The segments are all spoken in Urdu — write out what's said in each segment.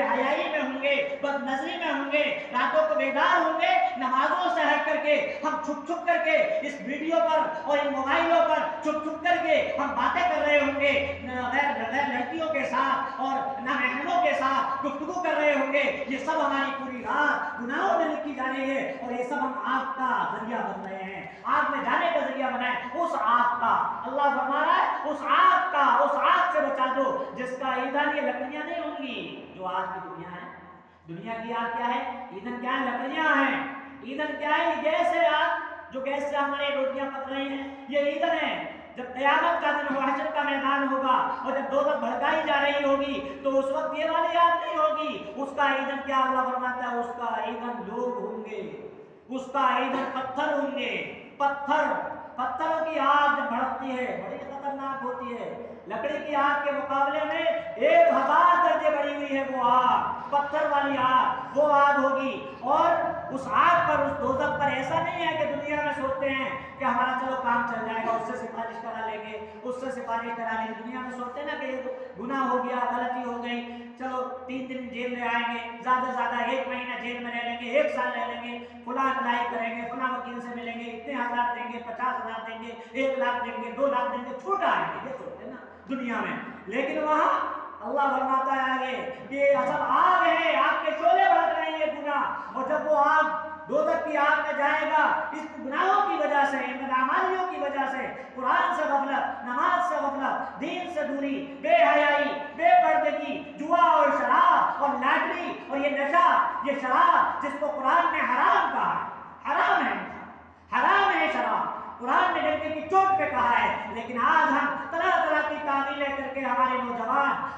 بے حیائی میں ہوں گے، بد نظری میں ہوں گے، راتوں کو بیدار ہوں گے، نمازوں سے ہٹ کر کے ہم چھپ چھپ کر کے اس ویڈیو پر اور ان موبائلوں پر چھپ چھپ کر کے ہم باتیں کر رہے ہوں گے، غیر لڑکیوں کے ساتھ اور نامحرموں کے ساتھ گفتگو کر رہے ہوں گے، یہ سب ہماری پوری رات گناہوں میں لکھی جا رہی ہے، اور یہ سب ہم آگ کا ذریعہ بن رہے ہیں، آگ میں جانے کا ذریعہ بنا ہے۔ اس آگ کا اللہ فرما رہا ہے، اس آگ سے بچا دو جس کا ایندھن یہ لکڑیاں نہیں ہوں گی جو آج کی دنیا ہے۔ دنیا کی آگ کیا ہے؟ ایندھن کیا ہے؟ لکڑیاں ہیں۔ ایندھن کیا ہے؟ یہ گیس ہے آگ، جو گیس سے ہماری روٹیاں پک رہی ہیں، یہ ایندھن ہے۔ جب قیامت کا دن حشر کا میدان ہوگا اور جب دوزخ بھڑکائی جا رہی ہوگی تو اس وقت یہ والی آگ نہیں ہوگی، اس کا ایندھن کیا اللہ فرماتا ہے؟ اس کا ایندھن لوگ ہوں گے، اس کا ایندھن پتھر ہوں گے۔ پتھروں کی آگ جب بھڑکتی ہے بڑی خطرناک ہوتی ہے، لکڑی کی آگ کے مقابلے میں 1000 درجے بڑھی ہوئی ہے وہ آگ، پتھر والی آگ، وہ آگ ہوگی۔ اور اس آگ پر، اس دوزخ پر ایسا نہیں ہے کہ دنیا میں سوچتے ہیں کہ ہمارا چلو کام چل جائے گا، اس سے سفارش کرا لیں گے، اس سے سفارش کرا لیں گے۔ دنیا میں سوچتے ہیں نا کہ گناہ ہو گیا، غلطی ہو گئی، چلو 3 دن جیل میں آئیں گے، زیادہ سے زیادہ 1 مہینہ جیل میں رہ لیں گے، 1 سال رہ لیں گے، فلاں اپلائی کریں گے، فلاں وکیل سے ملیں گے، اتنے ہزار دیں گے، 50,000 دیں گے، 1 لاکھ دیں گے، 2 لاکھ دیں گے، چھوٹ آئیں گے، یہ سوچتے ہیں نا دنیا میں۔ لیکن وہاں اللہ فرماتا ہے آگے کہ اصل آگ ہے، آگ کے شعلے بھڑک رہے ہیں یہ گناہ، اور جب وہ آگ دوزخ کی آگ میں جائے گا اس گناہوں کی وجہ سے، ان بدعمالیوں کی وجہ سے، قرآن سے غفلت، نماز سے غفلت، دین سے دوری، بے حیائی، بے پردگی، جوا اور شراب اور لاٹری اور یہ نشہ، یہ شراب جس کو قرآن نے حرام کہا ہے، حرام ہے، حرام ہے شراب، قرآن نے ڈنڈے کی چوٹ پہ کہا ہے۔ لیکن آج ہم طرح طرح کی تعمیلیں کر کے ہمارے نوجوان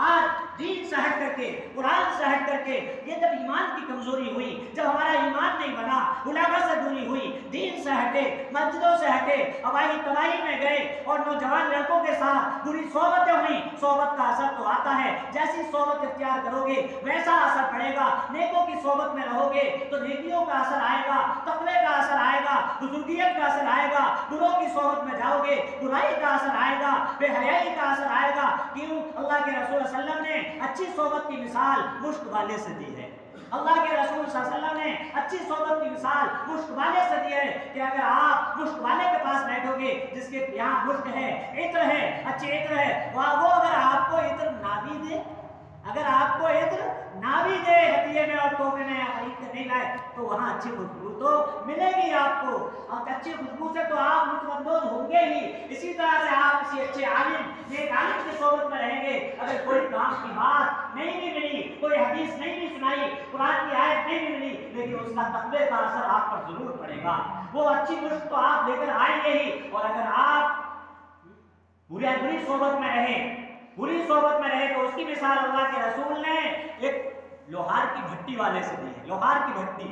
آج دین سے ہٹ کر کے، قرآن سے ہٹ کر کے، یہ جب ایمان کی کمزوری ہوئی، جب ہمارا ایمان نہیں بنا، علماء سے دوری ہوئی، دین سے ہٹے، مسجدوں سے ہٹے، اباہی تباہی میں گئے اور نوجوان لڑکوں کے ساتھ بری صحبتیں ہوئیں، صحبت کا اثر تو آتا ہے، جیسی صحبت اختیار کرو گے ویسا اثر پڑے گا۔ نیکوں کی صحبت میں رہو گے تو نیکیوں کا اثر آئے گا، تقوی کا اثر آئے گا، بزرگیت کا اثر آئے گا۔ بروں کی صحبت میں جاؤ گے برائی کا اثر آئے گا، بے حیائی کا اثر آئے گا۔ کیوں؟ اللہ کے رسول صلی اللہ علیہ وسلم نے اچھی صحبت کی مثال مشک والے سے دی ہے۔ اللہ کے رسول صلی اللہ علیہ وسلم نے اچھی صحبت کی مثال مشک والے سے دی ہے کہ اگر آپ مشک والے کے پاس بیٹھو گے جس کے یہاں مشک ہے، عطر ہے، اچھی عطر ہے، وہ اگر آپ کو عطر نہ بھی دے، اگر آپ کو عطر نہ بھی دے ہدیے میں اور تحفے میں خرید کے نہیں لائے، تو وہاں اچھی خوشبو تو ملے گی آپ کو، اور اچھی خوشبو سے تو آپ لطف اندوز ہوں گے ہی۔ اسی طرح سے آپ کسی اچھے عالم، نیک عالم کی صحبت میں رہیں گے، اگر کوئی کام کی بات نہیں بھی ملی، کوئی حدیث نہیں بھی سنائی، قرآن کی آیت نہیں بھی ملی، لیکن اس کا تقوی کا اثر آپ پر ضرور پڑے گا، وہ اچھی مشق تو آپ لے کر آئیں گے ہی۔ اور اگر آپ بری صحبت میں رہیں، بری صحبت میں رہے تو اس کی مثال اللہ کے رسول نے ایک لوہار کی بھٹی والے سے دی ہے۔ لوہار کی بھٹی،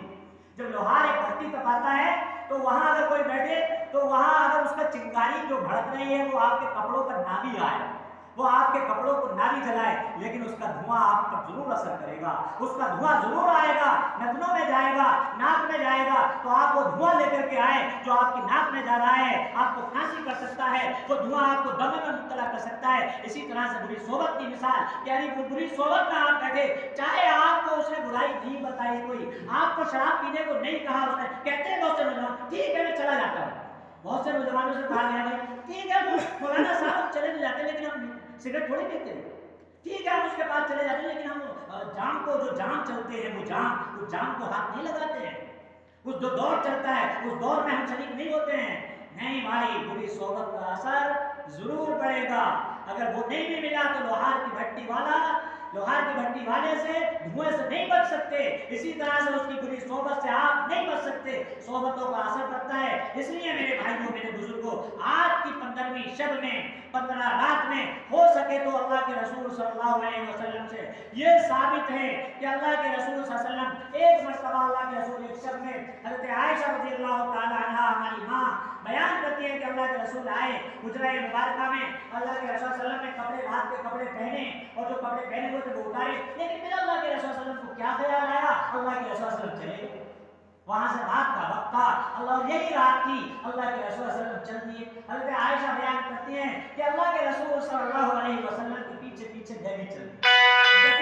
جب لوہار ایک بھٹی تپاتا ہے تو وہاں اگر کوئی بیٹھے تو وہاں اگر اس کا چنگاری جو بھڑک رہی ہے وہ آپ کے کپڑوں پر نہ بھی آئے، وہ آپ کے کپڑوں کو نہ بھی جلائے، لیکن اس کا دھواں آپ پر ضرور اثر کرے گا، اس کا دھواں ضرور آئے گا، نتنوں میں جائے گا، ناک میں جائے گا، تو آپ وہ دھواں لے کر کے آئے جو آپ کی ناک میں جا رہا ہے، آپ کو کھانسی کر سکتا ہے، وہ دھواں آپ کو دم میں مبتلا کر سکتا ہے۔ اسی طرح سے بری صحبت کی مثال، یعنی وہ بری صحبت میں آپ بیٹھے، چاہے آپ کو اس نے برائی نہیں بتائی، کوئی آپ کو شراب پینے کو نہیں کہا، اس نے کہتے ہیں بہت سے نوجوان ٹھیک ہے میں چلا جاتا ہوں، بہت سے نوجوانوں سے کہا گیا بھائی ٹھیک ہے مولانا صاحب چلے جاتے ہیں لیکن ہم سگریٹ تھوڑی پیتے ہیں، ٹھیک ہے ہم اس کے پاس چلے جاتے ہیں لیکن ہم جام کو جو جام چلتے ہیں وہ جام کو ہاتھ نہیں لگاتے ہیں، اس جو دور چلتا ہے اس دور میں ہم شریک نہیں ہوتے ہیں۔ نہیں بھائی، بری صحبت کا اثر ضرور پڑے گا۔ اگر وہ نہیں بھی ملا تو لوہار کی بھٹی والے سے دھوئیں سے نہیں بچ سکتے، اسی طرح سے اس کی بری صحبت سے آپ نہیں بچ سکتے، صحبتوں کا اثر پڑتا ہے۔ اس لیے میرے بھائیوں، میرے بزرگوں، آج کی 15ویں شب میں، 15 رات میں ہو سکے تو اللہ کے رسول صلی اللہ علیہ وسلم سے یہ ثابت ہے کہ اللہ کے رسول صلی اللہ علیہ وسلم ایک مرتبہ، اللہ کے رسول ایک شب میں، حضرت عائشہ رضی اللہ تعالی عنہا ہماری ماں بیان کرتی ہے کہ اللہ کے رسول آئے حجرہ مبارکہ میں، اللہ کے رسول صلی اللہ علیہ وسلم نے کپڑے، رات کے کپڑے پہنے، اور جو کپڑے پہنے ہوئے تھے وہ اتارے، لیکن پھر اللہ کے رسول صلی اللہ علیہ وسلم کو کیا خیال آیا، اللہ کے رسول صلی اللہ علیہ وسلم چلے، وہاں سے رات کا وقت تھا، اللہ یہی رات تھی، اللہ کے رسول صلی اللہ علیہ وسلم چل دیے۔ حضرت عائشہ بیان کرتی ہیں کہ اللہ کے رسول صلی اللہ علیہ وسلم کے پیچھے پیچھے ڈیوی چل دی،